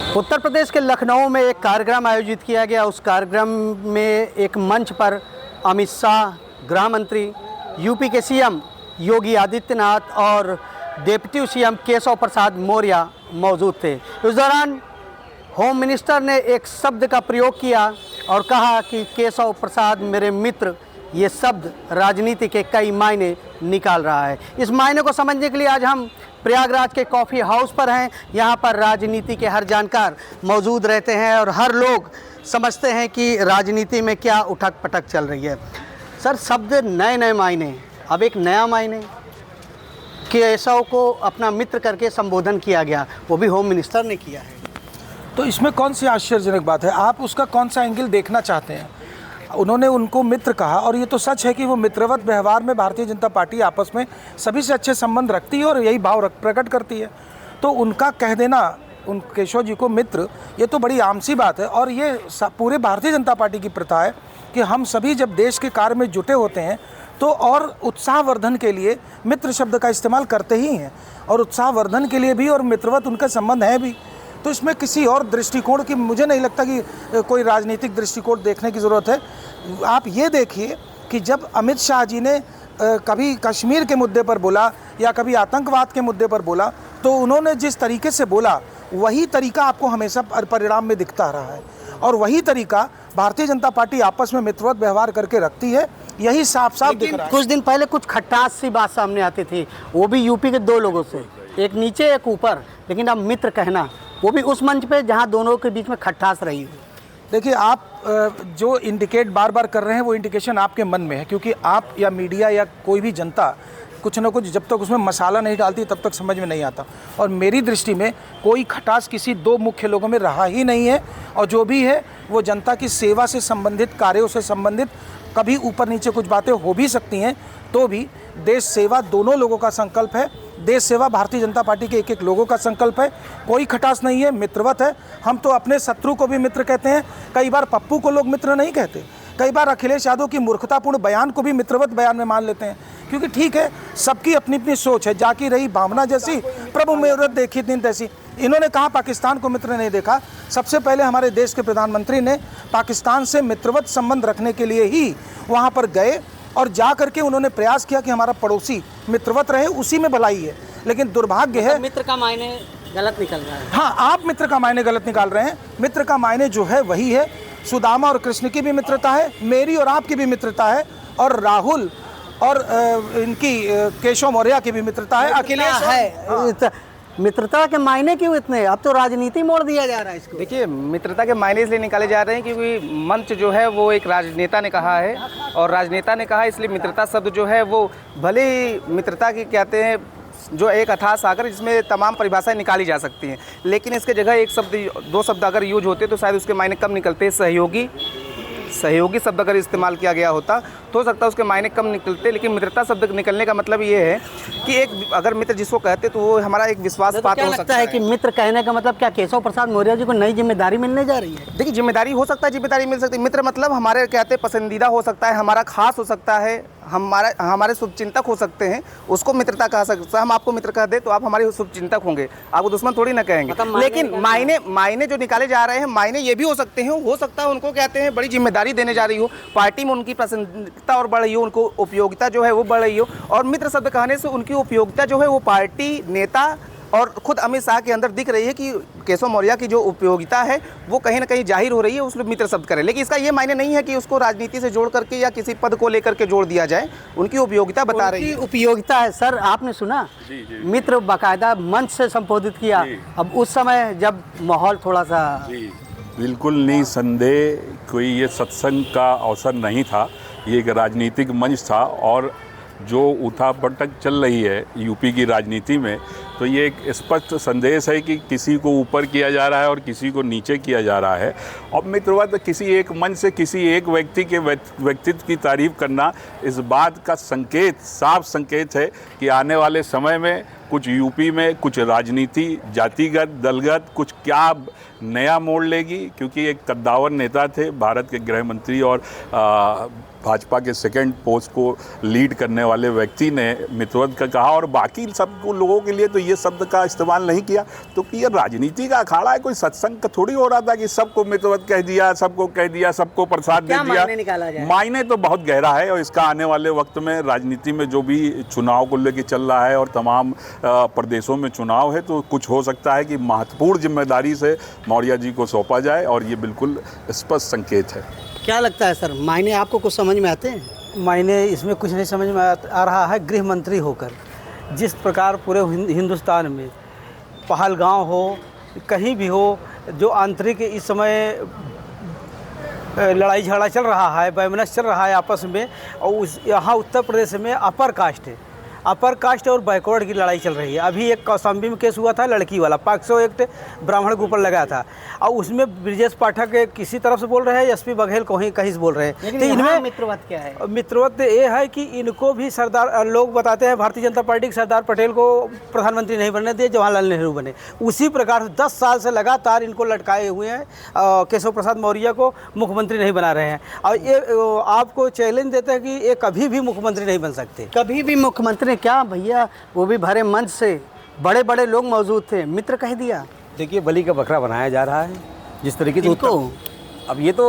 उत्तर प्रदेश के लखनऊ में एक कार्यक्रम आयोजित किया गया। उस कार्यक्रम में एक मंच पर अमित शाह, गृह मंत्री, यूपी के सीएम योगी आदित्यनाथ और डिप्टी सीएम केशव प्रसाद मौर्य मौजूद थे। इस दौरान होम मिनिस्टर ने एक शब्द का प्रयोग किया और कहा कि केशव प्रसाद मेरे मित्र। ये शब्द राजनीति के कई मायने निकाल रहा है। इस मायने को समझने के लिए आज हम प्रयागराज के कॉफ़ी हाउस पर हैं। यहाँ पर राजनीति के हर जानकार मौजूद रहते हैं और हर लोग समझते हैं कि राजनीति में क्या उठक पटक चल रही है। सर, शब्द नए नए मायने, अब एक नया मायने केशव को अपना मित्र करके संबोधन किया गया, वो भी होम मिनिस्टर ने किया है। तो इसमें कौन सी आश्चर्यजनक बात है? आप उसका कौन सा एंगल देखना चाहते हैं? उन्होंने उनको मित्र कहा और ये तो सच है कि वो मित्रवत व्यवहार में भारतीय जनता पार्टी आपस में सभी से अच्छे संबंध रखती है और यही भाव प्रकट करती है। तो उनका कह देना उन केशव जी को मित्र, ये तो बड़ी आम सी बात है। और ये पूरे भारतीय जनता पार्टी की प्रथा है कि हम सभी जब देश के कार्य में जुटे होते हैं तो और उत्साहवर्धन के लिए मित्र शब्द का इस्तेमाल करते ही हैं, और उत्साहवर्धन के लिए भी और मित्रवत उनका संबंध है भी। तो इसमें किसी और दृष्टिकोण की मुझे नहीं लगता कि कोई राजनीतिक दृष्टिकोण देखने की ज़रूरत है। आप ये देखिए कि जब अमित शाह जी ने कभी कश्मीर के मुद्दे पर बोला या कभी आतंकवाद के मुद्दे पर बोला, तो उन्होंने जिस तरीके से बोला वही तरीका आपको हमेशा परिणाम में दिखता रहा है। और वही तरीका भारतीय जनता पार्टी आपस में मित्रवत व्यवहार करके रखती है, यही साफ साफ दिख रहा है। कुछ दिन पहले कुछ खट्टास सी बात सामने आती थी, वो भी यूपी के दो लोगों से, एक नीचे एक ऊपर, लेकिन अब मित्र कहना, वो भी उस मंच पे जहां दोनों के बीच में खट्टास रही हो। देखिए, आप जो इंडिकेट बार बार कर रहे हैं वो इंडिकेशन आपके मन में है, क्योंकि आप या मीडिया या कोई भी जनता कुछ ना कुछ जब तक उसमें मसाला नहीं डालती तब तक समझ में नहीं आता। और मेरी दृष्टि में कोई खटास किसी दो मुख्य लोगों में रहा ही नहीं है, और जो भी है वो जनता की सेवा से संबंधित, कार्यों से संबंधित, कभी ऊपर नीचे कुछ बातें हो भी सकती हैं, तो भी देश सेवा दोनों लोगों का संकल्प है। देश सेवा भारतीय जनता पार्टी के एक एक लोगों का संकल्प है। कोई खटास नहीं है, मित्रवत है। हम तो अपने शत्रु को भी मित्र कहते हैं। कई बार पप्पू को लोग मित्र नहीं कहते, कई बार अखिलेश यादव की मूर्खतापूर्ण बयान को भी मित्रवत बयान में मान लेते हैं, क्योंकि ठीक है, सबकी अपनी अपनी सोच है। जाकी रही भावना जैसी, प्रभु मुहूर्त देखी दिन तैसी। इन्होंने कहा पाकिस्तान को मित्र नहीं देखा। सबसे पहले हमारे देश के प्रधानमंत्री ने पाकिस्तान से मित्रवत संबंध रखने के लिए ही वहाँ पर गए और जा करके उन्होंने प्रयास किया कि हमारा पड़ोसी मित्रवत रहे, उसी में भलाई है। लेकिन दुर्भाग्य है, मित्र का मायने गलत निकल रहा है। हाँ, आप मित्र का मायने गलत निकाल रहे हैं। मित्र का मायने जो है वही है। सुदामा और कृष्ण की भी मित्रता है, मेरी और आपकी भी मित्रता है, और राहुल और इनकी केशव मौर्य की भी मित्रता है, अखिलेश है। मित्रता के मायने क्यों इतने? अब तो राजनीति मोड़ दिया जा रहा है इसको। देखिए, मित्रता के मायने इसलिए निकाले जा रहे हैं क्योंकि मंच जो है वो एक राजनेता ने कहा है, और राजनेता ने कहा, इसलिए मित्रता शब्द जो है वो भले ही मित्रता की कहते हैं जो एक अथाह सागर, जिसमें तमाम परिभाषाएं निकाली जा सकती हैं, लेकिन इसके जगह एक शब्द, दो शब्द अगर यूज होते तो शायद उसके मायने कम निकलते। सहयोगी शब्द अगर इस्तेमाल किया गया होता तो हो सकता है उसके मायने कम निकलते। लेकिन मित्रता शब्द निकलने का मतलब ये है कि एक अगर मित्र जिसको कहते तो वो हमारा एक विश्वास पात्र हो सकता है। कि मित्र कहने का मतलब क्या केशव प्रसाद मौर्य जी को नई जिम्मेदारी मिलने जा रही है? देखिए, जिम्मेदारी हो सकता है, जिम्मेदारी मिल सकती है। मित्र मतलब हमारे कहते पसंदीदा हो सकता है, हमारा खास हो सकता है, हमारे शुभचिंतक हो सकते हैं, उसको मित्रता कहा सकता है। हम आपको मित्र कह दे तो आप हमारे शुभचिंतक होंगे, आपको दुश्मन थोड़ी ना कहेंगे। लेकिन मायने जो निकाले जा रहे हैं, मायने ये भी हो सकते हैं, हो सकता है उनको कहते हैं बड़ी जिम्मेदारी देने जा रही हो, पार्टी में उनकी पसंदीदा और बढ़ रही हो, उनको उपयोगिता जो है वो बढ़ रही हो, और मित्र शब्द कहने से उनकी उपयोगिता जो है वो पार्टी नेता और खुद अमित शाह के अंदर दिख रही है कि केशव मौर्य की जो उपयोगिता है वो कहीं ना कहीं जाहिर हो रही है, उसमें मित्र शब्द करें। लेकिन इसका ये मायने नहीं है कि उसको राजनीति से जोड़ करके या किसी पद को लेकर के जोड़ दिया जाए। उनकी उपयोगिता बता रही है, उपयोगिता है। सर, आपने सुना जी। मित्र बाकायदा मंच से संबोधित किया। अब उस समय जब माहौल थोड़ा सा बिल्कुल निसंदेह कोई ये सत्संग का अवसर नहीं था, ये एक राजनीतिक मंच था। और जो उठापटक चल रही है यूपी की राजनीति में, तो ये एक स्पष्ट संदेश है कि किसी को ऊपर किया जा रहा है और किसी को नीचे किया जा रहा है। और मित्रवत किसी एक मंच से किसी एक व्यक्ति के व्यक्तित्व की तारीफ करना इस बात का संकेत, साफ संकेत है कि आने वाले समय में कुछ यूपी में कुछ राजनीति जातिगत, दलगत कुछ क्या नया मोड़ लेगी। क्योंकि एक कद्दावर नेता थे, भारत के गृह मंत्री और भाजपा के सेकंड पोस्ट को लीड करने वाले व्यक्ति ने मित्रवत का कहा और बाकी सब लोगों के लिए तो ये शब्द का इस्तेमाल नहीं किया। तो कि ये राजनीति का अखाड़ा है, कोई सत्संग का थोड़ी हो रहा था कि सबको मित्रवत कह दिया, सबको कह दिया, सबको प्रसाद दे दिया। मायने निकाला जाए? मायने तो बहुत गहरा है और इसका आने वाले वक्त में राजनीति में जो भी चुनाव को लेकर चल रहा है और तमाम प्रदेशों में चुनाव है, तो कुछ हो सकता है कि महत्वपूर्ण जिम्मेदारी से मौर्य जी को सौंपा जाए और ये बिल्कुल स्पष्ट संकेत है। क्या लगता है सर, मायने आपको कुछ समझ में आते हैं? मायने इसमें कुछ नहीं समझ में आ रहा है। गृह मंत्री होकर जिस प्रकार पूरे हिंदुस्तान में पहलगांव हो, कहीं भी हो, जो आंतरिक इस समय लड़ाई झगड़ा चल रहा है, वैमनस्य चल रहा है आपस में, और यहाँ उत्तर प्रदेश में अपर कास्ट और बैकवर्ड की लड़ाई चल रही है। अभी एक कौशाम्बी में केस हुआ था लड़की वाला, 500 एक्ट ब्राह्मण के ऊपर लगा था, और उसमें ब्रिजेश पाठक किसी तरफ से बोल रहे हैं, एसपी बघेल कहीं से बोल रहे हैं। तो इनमें मित्रवत क्या है? मित्रवत ये है कि इनको भी सरदार लोग बताते हैं, भारतीय जनता पार्टी के सरदार पटेल को प्रधानमंत्री नहीं बनने दिए, जवाहरलाल नेहरू बने। उसी प्रकार से 10 साल से लगातार इनको लटकाए हुए हैं, केशव प्रसाद मौर्य को मुख्यमंत्री नहीं बना रहे हैं। और ये आपको चैलेंज देते हैं कि ये कभी भी मुख्यमंत्री नहीं बन सकते। कभी भी मुख्यमंत्री क्या भैया, वो भी भरे मंच से बड़े बड़े लोग मौजूद थे, मित्र कह दिया। देखिए, बलि का बकरा बनाया जा रहा है जिस तरीके से। अब ये तो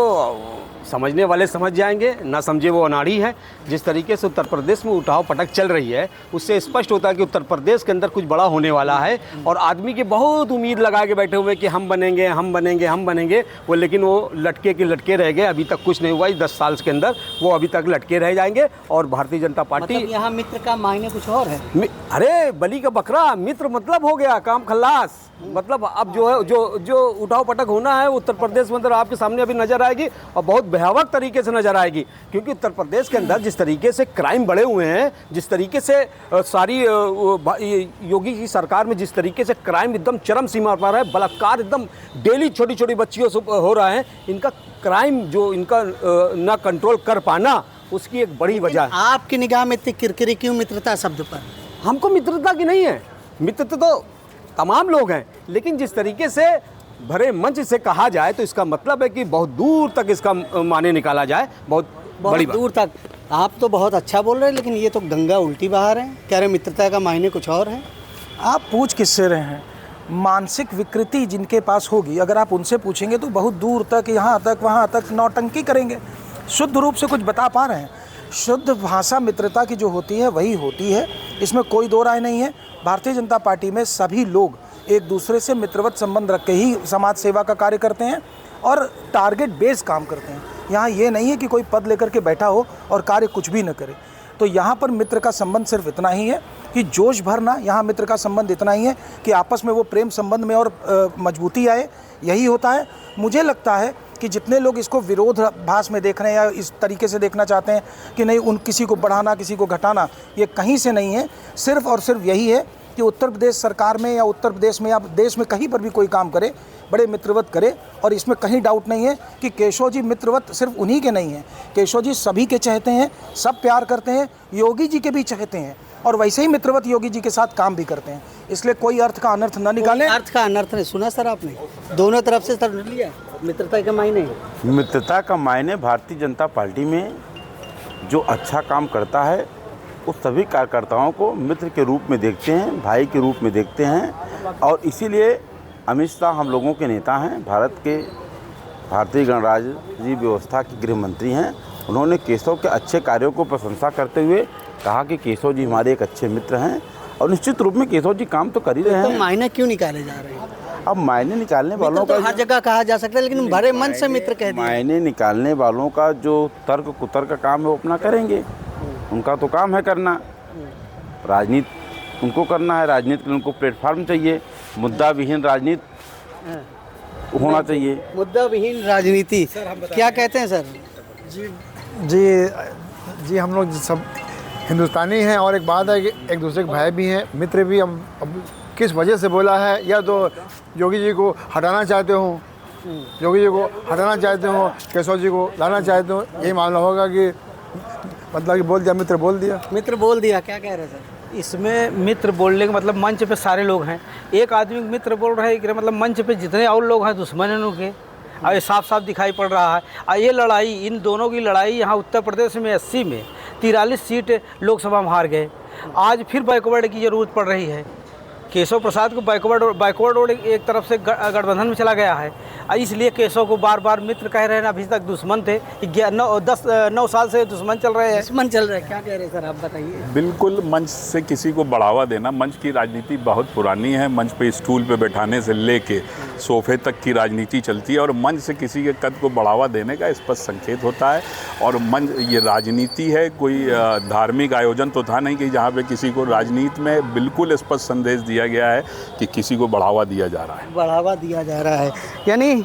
समझने वाले समझ जाएंगे, ना समझे वो अनाड़ी है। जिस तरीके से उत्तर प्रदेश में उठाव पटक चल रही है, उससे स्पष्ट होता है कि उत्तर प्रदेश के अंदर कुछ बड़ा होने वाला है। और आदमी की बहुत उम्मीद लगा के बैठे हुए कि हम बनेंगे, हम बनेंगे, हम बनेंगे, वो लेकिन वो लटके के लटके रह गए। अभी तक कुछ नहीं हुआ। 10 साल के अंदर वो अभी तक लटके रह जाएंगे। और भारतीय जनता पार्टी, मतलब यहाँ मित्र का मायने कुछ और है। अरे बलि का बकरा, मित्र मतलब हो गया काम खल्लास। मतलब अब जो है, जो उठाव पटक होना है उत्तर प्रदेश में अंदर आपके सामने अभी नजर आएगी, और बहुत भयावह तरीके से नजर आएगी। क्योंकि उत्तर प्रदेश के अंदर जिस तरीके से क्राइम बढ़े हुए हैं, जिस तरीके से सारी योगी की सरकार में जिस तरीके से क्राइम एकदम चरम सीमा पर है, बलात्कार एकदम डेली छोटी छोटी बच्चियों से हो रहा है, इनका क्राइम जो इनका ना कंट्रोल कर पाना, उसकी एक बड़ी वजह है। आपकी निगाह में इतनी किरकिरी क्यों मित्रता शब्द पर? हमको मित्रता की नहीं है, मित्रता तो तमाम लोग हैं, लेकिन जिस तरीके से भरे मंच से कहा जाए तो इसका मतलब है कि बहुत दूर तक इसका माने निकाला जाए, बहुत बड़ी दूर तक। आप तो बहुत अच्छा बोल रहे हैं, लेकिन ये तो गंगा उल्टी बहा रहे हैं, कह रहे मित्रता का मायने कुछ और है। आप पूछ किससे रहे हैं? मानसिक विकृति जिनके पास होगी, अगर आप उनसे पूछेंगे तो बहुत दूर तक, यहाँ तक, वहाँ तक नौटंकी करेंगे। शुद्ध रूप से कुछ बता पा रहे हैं। शुद्ध भाषा मित्रता की जो होती है वही होती है, इसमें कोई दो राय नहीं है। भारतीय जनता पार्टी में सभी लोग एक दूसरे से मित्रवत संबंध रख के ही समाज सेवा का कार्य करते हैं और टारगेट बेस्ड काम करते हैं। यहाँ ये नहीं है कि कोई पद लेकर के बैठा हो और कार्य कुछ भी न करे। तो यहाँ पर मित्र का संबंध सिर्फ इतना ही है कि जोश भरना, यहाँ मित्र का संबंध इतना ही है कि आपस में वो प्रेम संबंध में और मजबूती आए, यही होता है। मुझे लगता है कि जितने लोग इसको विरोधाभास में देख रहे हैं या इस तरीके से देखना चाहते हैं कि नहीं उन किसी को बढ़ाना, किसी को घटाना, ये कहीं से नहीं है। सिर्फ और सिर्फ यही है कि उत्तर प्रदेश सरकार में या उत्तर प्रदेश में या देश में कहीं पर भी कोई काम करे, बड़े मित्रवत करे। और इसमें कहीं डाउट नहीं है कि केशव जी मित्रवत सिर्फ उन्हीं के नहीं हैं। केशव जी सभी के चाहते हैं, सब प्यार करते हैं, योगी जी के भी चाहते हैं, और वैसे ही मित्रवत योगी जी के साथ काम भी करते हैं। इसलिए कोई अर्थ का अनर्थ न निकालें। अर्थ का अनर्थ नहीं सुना सर आपने, दोनों तरफ से सर लिया। मित्रता के मायने, मित्रता का मायने भारतीय जनता पार्टी में जो अच्छा काम करता है उस सभी कार्यकर्ताओं को मित्र के रूप में देखते हैं, भाई के रूप में देखते हैं। और इसीलिए अमित शाह हम लोगों के नेता हैं, भारतीय गणराज्य व्यवस्था के गृह मंत्री हैं। उन्होंने केशव के अच्छे कार्यों को प्रशंसा करते हुए कहा कि केशव जी हमारे एक अच्छे मित्र हैं, और निश्चित रूप में केशव जी काम तो कर ही रहे हैं। तो मायने क्यों निकाले जा रहे हैं? अब मायने निकालने वालों तो का हर जगह कहा जा सकता है, लेकिन भरे मन से मित्र कह दिया। मायने निकालने वालों का जो तर्क कुतर्क का काम है वो अपना करेंगे, उनका तो काम है करना। राजनीति उनको करना है, राजनीति के लिए उनको प्लेटफार्म चाहिए। मुद्दा विहीन राजनीति होना चाहिए। मुद्दा विहीन राजनीति क्या कहते हैं सर? जी हम लोग सब हिंदुस्तानी हैं, और एक बात है कि एक दूसरे के भाई भी हैं, मित्र भी। अब किस वजह से बोला है, या तो योगी जी को हटाना चाहते हो, केशव जी को लाना चाहते हो, यही मामला होगा कि मतलब कि बोल दिया, मित्र बोल दिया। क्या कह रहे हैं सर? इसमें मित्र बोलने का मतलब मंच पे सारे लोग हैं। एक आदमी मित्र बोल रहा है कि मतलब मंच पे जितने और लोग हैं दुश्मन हैं उनके। और ये साफ साफ दिखाई पड़ रहा है। और ये लड़ाई, इन दोनों की लड़ाई यहाँ उत्तर प्रदेश में 80 में 43 सीट लोकसभा में हार गए। आज फिर बैकवर्ड की ज़रूरत पड़ रही है। केशव प्रसाद को बैकवर्ड एक तरफ से गठबंधन में चला गया है। इसलिए केशव को बार बार मित्र कह रहे हैं। अभी तक दुश्मन थे, 9 साल से दुश्मन चल रहे हैं। दुश्मन चल रहा है, क्या कह रहे हैं सर, आप बताइए। बिल्कुल, मंच से किसी को बढ़ावा देना, मंच की राजनीति बहुत पुरानी है। मंच पे स्टूल पे बैठाने से लेके सोफे तक की राजनीति चलती है और मंच से किसी के कद को बढ़ावा देने का स्पष्ट संकेत होता है। और मंच, ये राजनीति है, कोई धार्मिक आयोजन तो था नहीं कि जहाँ पे किसी को राजनीति में बिल्कुल स्पष्ट संदेश दिया गया है कि किसी को बढ़ावा दिया जा रहा है। बढ़ावा दिया जा रहा है, यानी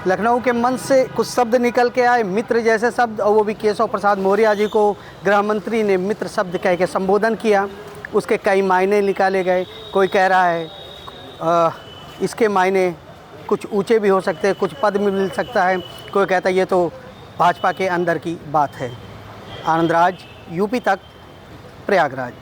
लखनऊ के मंच से कुछ शब्द निकल के आए, मित्र जैसे शब्द, और वो भी केशव प्रसाद मौर्य जी को गृह मंत्री ने मित्र शब्द कह के संबोधन किया। उसके कई मायने निकाले गए। कोई कह रहा है इसके मायने कुछ ऊंचे भी हो सकते हैं, कुछ पद में मिल सकता है। कोई कहता है ये तो भाजपा के अंदर की बात है। आनंद राज, यूपी तक, प्रयागराज।